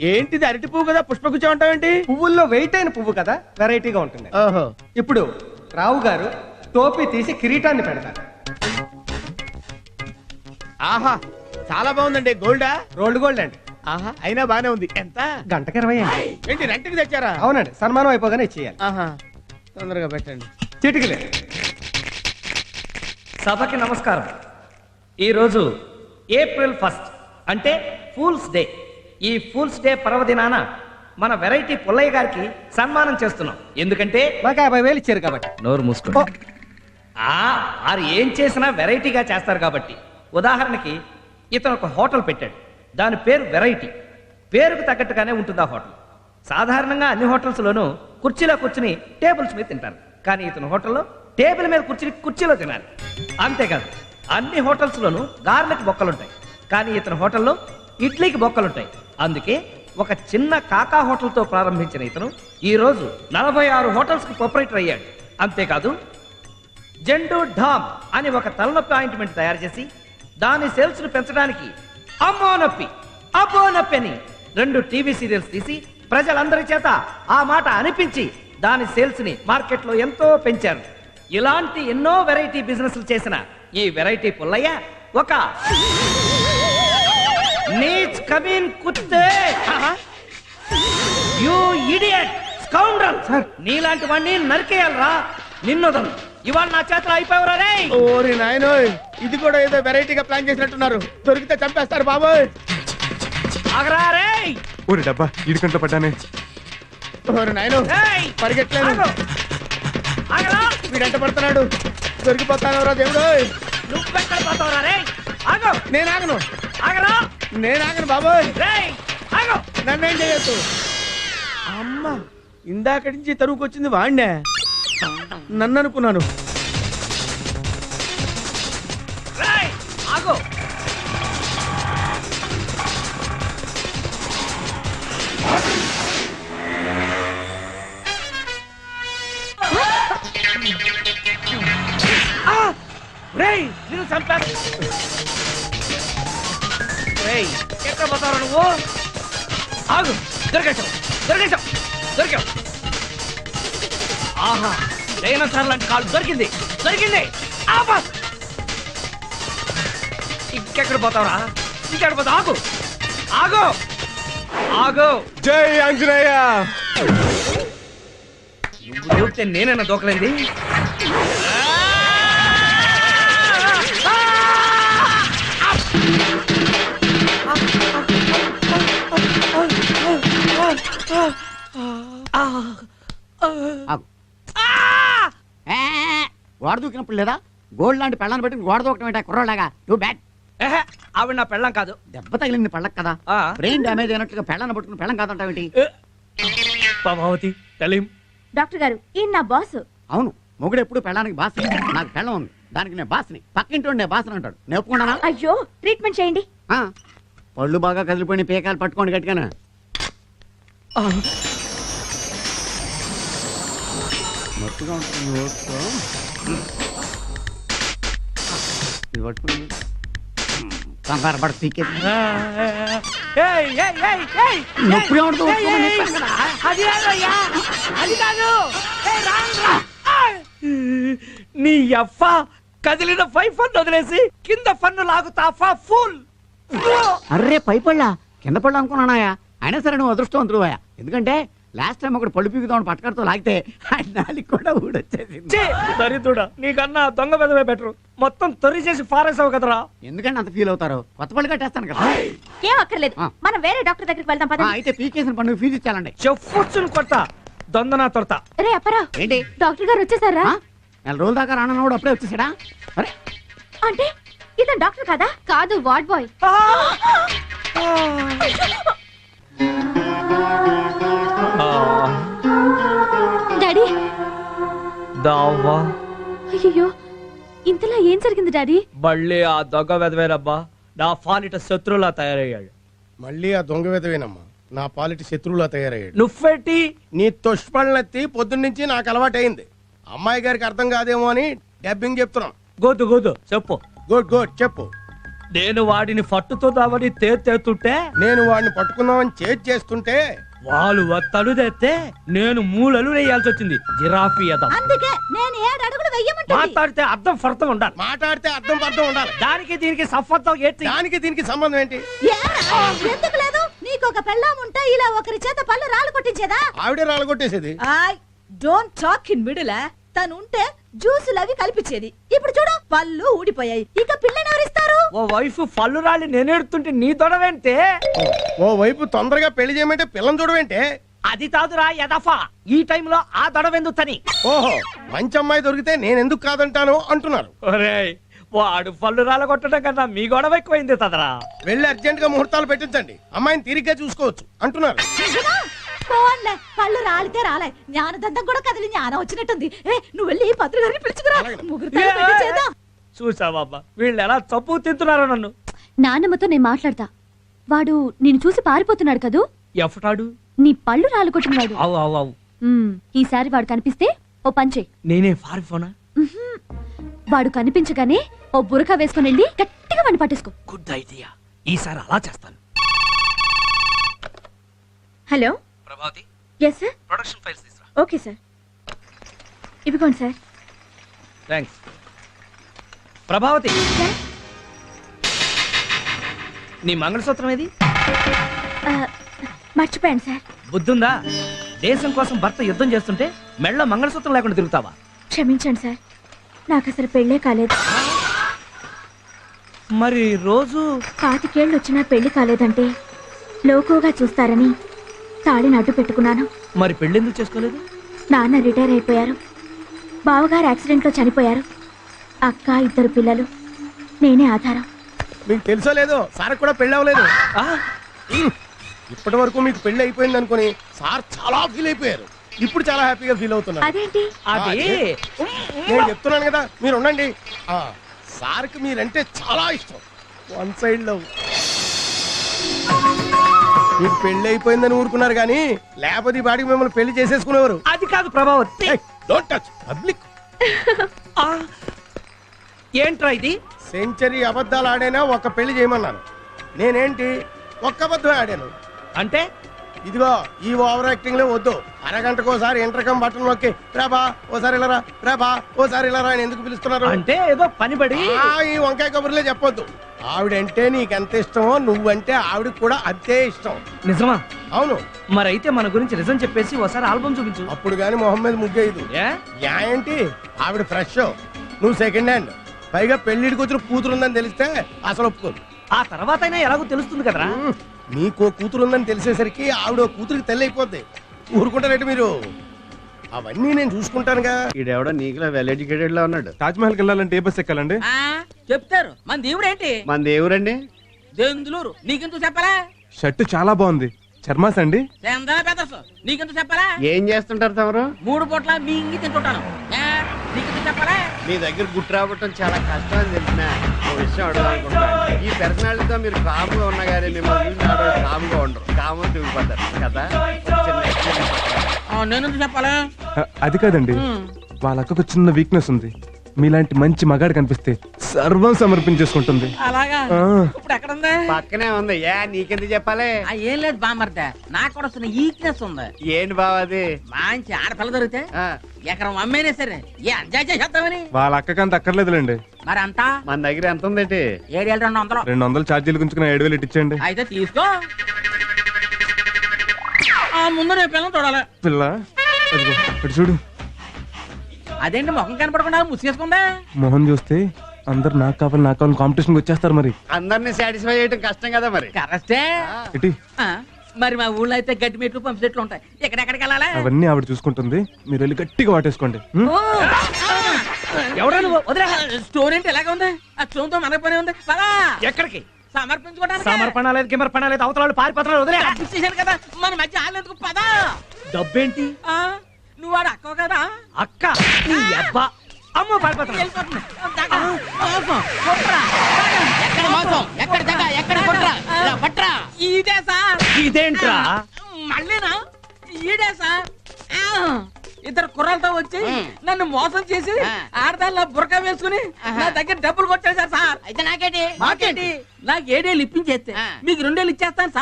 ఏంటిది అరటి పువ్వు కదా పుష్పగుచ్చం అంటావేంటి? పువ్వుల్లో వెయిట్ అయిన పువ్వు కదా, వెరైటీగా ఉంటుంది. ఓహో. ఇప్పుడు రావు గారు టోపీ తీసి కిరీటాన్ని పెడతారు. ఆహా చాలా బాగుందండి. గోల్డా? రోల్డ్ గోల్డ్ అండి. ఆహా అయినా బానే ఉంది. ఎంత? గంటకి 20 అండి. ఏంటి రెంట్కి తెచ్చారా? అవునండి, సన్మానం అయిపోగానే ఇచ్చేయాలి. ఆహా తొందరగా పెట్టండి. చిటికలే. సభకి నమస్కారం. ఈరోజు ఏప్రిల్ 1 అంటే ఫూల్స్ డే. ఈ ఫూల్స్ డే పర్వదినాన మన వెరైటీ పుల్లయ్య గారికి సన్మానం చేస్తున్నాం. ఎందుకంటే మాకు 50,000 ఇచ్చారు కాబట్టి. నోరు మూసుకో. వారు ఏం చేసినా వెరైటీగా చేస్తారు కాబట్టి. ఉదాహరణకి ఇతను ఒక హోటల్ పెట్టాడు, దాని పేరు వెరైటీ. పేరుకు తగ్గట్టుగానే ఉంటుంది ఆ హోటల్. సాధారణంగా అన్ని హోటల్స్లోనూ కుర్చీలో కూర్చుని టేబుల్స్ మీద తింటారు, కానీ ఇతను హోటల్లో టేబుల్ మీద కూర్చుని కుర్చీలో తినాలి. అంతేకాదు, అన్ని హోటల్స్లోనూ గార్లకు బొక్కలుంటాయి, కానీ ఇతని హోటల్లో ఇడ్లీకి బొక్కలుంటాయి. అందుకే ఒక చిన్న కాకా హోటల్తో ప్రారంభించిన ఇతను ఈరోజు 46 హోటల్స్కి ప్రొపరేటర్ అయ్యాడు. అంతేకాదు, జెండు ఢామ్ అని ఒక తలనొప్పి ఆయింట్మెంట్ తయారు చేసి దాని సేల్స్ను పెంచడానికి అమ్మో నొప్పి అబ్బో నొప్పి అని 2 టీవీ సీరియల్స్ తీసి ప్రజలందరి చేత ఆ మాట అనిపించి దాని సేల్స్ని మార్కెట్లో ఎంతో పెంచారు. ఇలాంటి ఎన్నో వెరైటీ బిజినెస్లు చేసిన ఈ వెరైటీ పుల్లయ్య ఒక నీచ్ కమీన్ కుత్తే, యు ఇడియట్ స్కౌండ్రల్, నీలాంటి వాడిని నరికేయాలరా. నిన్నొదలు, ఇవాళ నా చేతిలో అయిపోయావురా రే. ఓరి నాయనో, ఇది కూడా ఏదో వెరైటీగా ప్లాన్ చేసినట్టున్నారు. దొరికితే చంపేస్తారు బాబోయ్. ఆగరా రే. ఊరి డబ్బా ఇడికంట్లో పడ్డానే. ఓరి నాయనో, ఏయ్, పరిగెట్లేదు. ఆగు. ఆగరా. వీడంట పడుతున్నాడు. దొరికిపోతాను దేవుడు. నువ్వెక్కడ పోతావురా రే. ఆగు. నేను ఆగను. ఆగరా. నేను ఆగను బాబోయ్. రేయ్, ఆగు. నన్నేం చేయొద్దు. అమ్మ, ఇందాక నుంచి తరువుకు వచ్చింది వాడినే. నన్ను అనుకున్నాను. రేయ్, ఆగు. రేయ్, నిన్ను చంపేస్తా. రేయ్, ఎక్కడ పోతావు నువ్వు? ఆగు. దొరికేశావు, దొరికేశావు, దొరికావు. ఆహా, డైనోసార్ లాంటి కాళ్ళు దొరికింది, దొరికింది. ఆపా. ఇంకెక్కడ పోతావురా? ఇంకెక్కడ పోతావు? ఆగు, ఆగు, ఆగు. జై ఆంజనేయ. నువ్వు దూకితే నేనైనా దూకలేంది. గోడ దూకినప్పుడు లేదా గోల్డ్ లాంటి పెళ్ళాన్ని పెట్టి గోడ దూకటం ఏంటా కుర్రోలాగా? Too bad. ఆవిడ నా పెళ్ళం కాదు. దెబ్బ తగిలింది పళ్ళకి కదా, బ్రెయిన్ డ్యామేజ్ అయినట్లుగా పెళ్ళాన్ని పట్టుకుని పెళ్ళం కాదంటావేంటి? పద్మావతి తెలియం. డాక్టర్ గారు, ఈయన నా బాస్. అవును, మొగుడు ఎప్పుడు పెళ్ళానికి బాస్. నాకు పెళ్ళం ఉంది, దానికి నేను బాస్ని. పక్కింటి నేను బాస్ని అంటాడు. నేను ఒప్పుకున్నానా? అయ్యో, ట్రీట్మెంట్ చేయండి. పళ్ళు బాగా కదిలిపోయిన పేకాలు పట్టుకోండి గట్టిగానే. మత్తుగా ఉంటుంది ఓట్తో. ఇది పట్టుకుని కంగారు పడ పీకే నొప్పిగా ఉంటుంది. అది కాదయ్యా, అది కాదు. నీ అఫ్ఫ కదిలిన 5 ఫన్ వదిలేసి కింద ఫన్ను లాగుతా ఫుల్. అర్రే పై పళ్ళ కింద పళ్ళు అనుకున్నానాయా. అయినా సరే నువ్వు అదృష్టవంతుడువా. ఎందుకంటే లాస్ట్ టైం ఒకటి పళ్ళు పీకుదామని పట్టకరతో లాగితే నాలికి కూడా ఊడొచ్చేసింది. దరిద్రుడా, నీకన్నా దొంగ పెదవే బెటరు. మొత్తం తొరి చేసి ఫారేసావు కదరా. ఎందుకంటే అంత ఫీల్ అవుతారు? కొత్త పళ్ళు కట్టేస్తాను కదా. ఏం అక్కర్లేదు, మనం వేరే డాక్టర్ దగ్గరికి వెళ్దాం పద. అయితే పీకేసిన పండుగ ఫీజు ఇచ్చాలండి. చెప్పుచ్చును కొట్ట దొందనా తొడతా. రే అప్పరా, ఏంటి డాక్టర్ గారు వచ్చేసారా? 4 రోజుల దాకా రానన్నాడు, అప్పుడే వచ్చేసాడా? అరే అంటే ఇతను డాక్టర్ కాదా? కాదు, వార్డ్ బాయ్. డాడీ. దావా. అయ్యో, ఇంతలా ఏం జరిగింది డాడీ? మళ్ళీ ఆ దొంగ వెదవేనబ్బా నా ఫాలిట శత్రువులా తయారయ్యాడు. మళ్ళీ ఆ దొంగ విధవేనమ్మా నా పాలిటి శత్రువులా తయారయ్యాడు. నువ్వేటి? నీ తుష్పళ్ళెత్తి పొద్దున్నుంచి నాకు అలవాటైంది. అమ్మాయి గారికి అర్థం కాదేమో అని డబ్బింగ్ చెప్తున్నాం. గోదు గోదు చెప్పు. గుడ్ గుడ్ చెప్పు. నేను వాడిని పట్టుతుందామని తేతుంటే నేను వాడిని పట్టుకుందామని చేస్తుంటే వాళ్ళు తలు తెస్తే నేను మూలలు వేయాల్సి వచ్చింది. జిరాఫీ అదం అందుకే నేను 7 అడుగులు వెయ్యమంటుంది. మాట్లాడితే అర్థం ఫర్థం ఉండాలి. మాట్లాడితే అర్థం పర్థం ఉండాలి. దానికి దీనికి సంబంధం ఏంటి? దానికి దీనికి సంబంధం ఏంటి? ఏరా, ఎందుకు లేదు? నీకు ఒక పెళ్ళాం ఉంటే ఇలా ఒకరి చేత పళ్ళు రాళ్ళు కొట్టించేదా? ఆవిడే రాలగొట్టేసేది. I don't talk in middle. తను ఉంటే జ్యూసులు అవి కల్పించేది. ఇప్పుడు చూడు పళ్ళు ఊడిపోయాయి. ఇక పిల్లని ఎవరిస్తారు? ఓ వైఫ్ పళ్ళు రాళ్ళు నేనేడుతుంటే నీ తొడవేంటే? ఓ వైపు తొందరగా పెళ్లి చేయమంటే పిల్లని చూడవేంటే? అది కాదురా యదఫా, ఈ టైంలో ఆ తొడవెందుకని. ఓహో, మంచి అమ్మాయి దొరికితే నేను ఎందుకు కాదంటాను అంటున్నారు. ఒరేయ్, వాడు పళ్ళు రాళ్ళ కొట్టడం కన్నా మీ గొడవ ఎక్కువైంది తదరా. వెళ్ళి అర్జెంట్ గా ముహూర్తాలు పెట్టించండి, అమ్మాయిని తీరిగ్గా చూసుకోవచ్చు అంటున్నారు. పోన్లే, పళ్ళు రాలితే రాలే. జ్ఞానదంతం కూడా కదిలి జ్ఞానం వచ్చినట్టుంది. నువ్వు వెళ్ళి పత్రి గారిని పిలుచుకురా. ముహూర్తాలు పెట్టి చేద్దాం. చూసావబ్బా వీళ్ళు ఎలా చప్పు తింటున్నారో నన్ను. నాన్నమ్మతో నేను మాట్లాడతా. వాడు నిన్ను చూసి పారిపోతున్నాడు కదూ. ఎఫటాడు? నీ పళ్ళు రాళ్ళు కొట్టినవాడు. అవు అవు అవు. ఈసారి వాడు కనిపిస్తే ఓ పంచే. నేనే పారిపోనా? వాడు కనిపించగానే ఓ బురక వేసుకుని వెళ్ళి గట్టిగా వాడిని పట్టేసుకో. గుడ్ ఐడియా, ఈసారి అలా చేస్తాను. Hello Prabhavati, yes sir. Production files తీసురా. Okay sir. ఇవిగోండి సార్. థ్యాంక్స్. ప్రభావతి, నీ మంగళసూత్రం ఏది? మర్చిపోయాను సార్. బుద్ధుందా? దేశం కోసం భర్త యుద్ధం చేస్తుంటే మెళ్ళ మంగళసూత్రం లేకుండా తిరుగుతావా? క్షమించండి సార్, నాకు అసలు పెళ్ళే కాలేదు. మరి రోజు 25 ఏళ్ళు వచ్చినా పెళ్లి కాలేదంటే లోకుగా చూస్తారని తాళిని అడ్డు పెట్టుకున్నాను. మరి పెళ్ళెందుకు చేసుకోలేదు? నాన్న రిటైర్ అయిపోయారు, బావగారు యాక్సిడెంట్లో చనిపోయారు, అక్క 2 పిల్లలు, నేనే ఆధారం. మీకు తెలుసో లేదో సార్ కూడా పెళ్లి అవ్వలేదు. ఆ? ఇప్పటి వరకు మీకు పెళ్లి అయిపోయింది అనుకుని సార్ చాలా ఫీల్ అయిపోయారు. ఇప్పుడు చాలా హ్యాపీగా ఫీల్ అవుతున్నారు. అదేంటి? అది నేను చెప్తున్నాను కదా, మీరు ఉండండి. సార్కి మీరంటే చాలా ఇష్టం. 1 సైడ్ లవ్. మీకు పెళ్లి అయిపోయిందని ఊరుకున్నారు కానీ లేకపోతే ఈ బాడికి మిమ్మల్ని పెళ్లి చేసేసుకునేవారు. అది కాదు ప్రభావతి. Don't touch public. ఏంట్రా ఇది? సెంచరీ అబద్ధాలు ఆడైనా ఒక పెళ్లి చేయమన్నాను. నేనేంటి ఒక్క అబద్ధం ఆడాను. అంటే ఇదిగో ఈ ఓవర్ యాక్టింగ్ లో వద్దు. అరగంటకోసారి ఇంటర్కమ్ బటన్ నొక్కి ప్రభా ఓసారి ఇలారా, ప్రభా ఓసారి ఇలారా అని ఎందుకు పిలుస్తున్నారు? అంటే ఏదో పని పడి ఈ వంకాయ కబుర్లే చెప్పొద్దు. ఆవిడంటే నీకెంత ఇష్టమో నువ్వంటే ఆవిడకి కూడా అంతే ఇష్టం. నిజమా? అవును. మరైతే మన గురించి నిజం చెప్పేసి ఒకసారి ఆల్బమ్ చూపించు. అప్పుడు గాని మొహం మీద ముగ్గేయదు. ఏంటి ఆవిడ ఫ్రెష్, నువ్వు సెకండ్ హ్యాండ్. పైగా పెళ్లిడికి వచ్చిన కూతురు ఉందని తెలిస్తే అసలు ఒప్పుకోదు. ఆ తర్వాత అయినా ఎలాగో తెలుస్తుంది కదరా. నీకో కూతురు ఉందని తెలిసేసరికి ఆవిడ కూతురికి తెల్ల అయిపోద్ది. ఊరుకుంటారంటే మీరు. అవన్నీ నేను చూసుకుంటానుగా. ఈడెవడో నీకులా వెల్ ఎడ్యుకేటెడ్ లా ఉన్నాడు. తాజ్ మహల్కి వెళ్ళాలంటే ఏ బస్ ఎక్కాలండి? చెప్తారు. మన దేవుడేంటి? మన దేవురండి దెందులూరు. నీకెందుకు చెప్పాలా? షర్ట్ చాలా బాగుంది. చర్మాస్ అండి? చందన పెదర్సు. నీకెందుకు చెప్పాలా? ఏం చేస్తుంటారు తమరు? 3 పూట్ల మింగి తింటుంటాను. నీకెందుకు చెప్పాలా? మీ దగ్గర గుట్టు రావటం చాలా కష్టం అని తెలిసిన ఓ విషయం అడగాలనుకుంటా. ఈ పర్సనాలిటీతో మీరు కామ్గా ఉన్నా కానీ మిమ్మల్ని చూసి ఆడవాళ్ళు కామ్గా ఉండరు, కామ్గా తిరిగిపోతారు కదా. నేనెందుకు చెప్పాలా? అది కాదండి, వాళ్ళ అక్కకు చిన్న వీక్నెస్ ఉంది. మీలాంటి మంచి మగాడు కనిపిస్తే సర్వం సమర్పించేసుకుంటుంది. అలాగా? ఆ. ఇప్పుడు ఎక్కడ ఉంది? పక్కనే ఉంది. నీకెందుకు చెప్పాలి? ఏం లేదు బామ్మర్దే, నాకు కూడా వస్తున్న ఈక్నెస్ ఉంది. ఏంటి బావది? మంచి ఆడపిల్ల దొరికితే ఎకరం అమ్మేనే సరే ఎంజాయ్ చేసేద్దామని. వాళ్ళ అక్కకంత అక్కర్లేదులేండి. మరి అంతా మన దగ్గర ఎంత ఉందండి? 7,200. 200 ఛార్జీలు గుంచుకుని 7,000 ఇట్టించండి. అయితే తీసుకో. ముందు రేపు పిల్లలు చూడాలి. పిల్ల అదిగో ఇటు చూడు. అదేంటి ముఖం కనపడకుండా ముసుగేసుకుందా? మొహం చూస్తే అందరు నాకు కావాలి కాంపిటీషన్ వచ్చేస్తారు. మరి అందరినీ సాటిస్ఫై చేయడం కష్టం కదా మరి. కరెక్టే. ఇటీ మరి మా ఊళ్ళో అయితే గడ్డి మెట్లు పంపు చెట్లు ఉంటాయి. ఎక్కడెక్కడికి వెళ్ళాలి? అవన్నీ ఆవిడ చూసుకుంటుంది. మీరు వెళ్ళి గట్టిగా వాటేసుకోండి. ఎవరా నువ్వు? వదిలే. స్టోరీ ఏంటి ఎలాగ ఉంది? ఆ స్టోన్తో మనకు పని ఉంది. పదా ఎక్కడికి? సమర్పించుకోవడానికి. సమర్పణ లేదు గిమర్పణ లేదు, అవతల పారిపోతున్నారు. వదిలే. చేశాను కదా మన మధ్య ఆలేందుకు. పదా డబ్బేంటి? నువ్వు వాడు అక్కవు కదా. అక్క నీ అబ్బా. అమ్మ పారిపోతున్నా. వెళ్ళిపోతుంది. ఎక్కడ మోసం, ఎక్కడ దగ్గ, ఎక్కడ కొట్రా, ఇలా పట్రా. ఇదే సార్. ఇదేంట్రా? మళ్ళీనా? ఈడే సార్. ఇద్దరు కుర్రాలతో వచ్చి నన్ను మోసం చేసి ఆడదాల్లో బురకా వేసుకుని నా దగ్గర డబ్బులు కొట్టేశారు సార్. అయితే నాకేంటి నాకు 7 ఏళ్ళు ఇప్పించేస్తే మీకు 2 ఇచ్చేస్తాను సార్.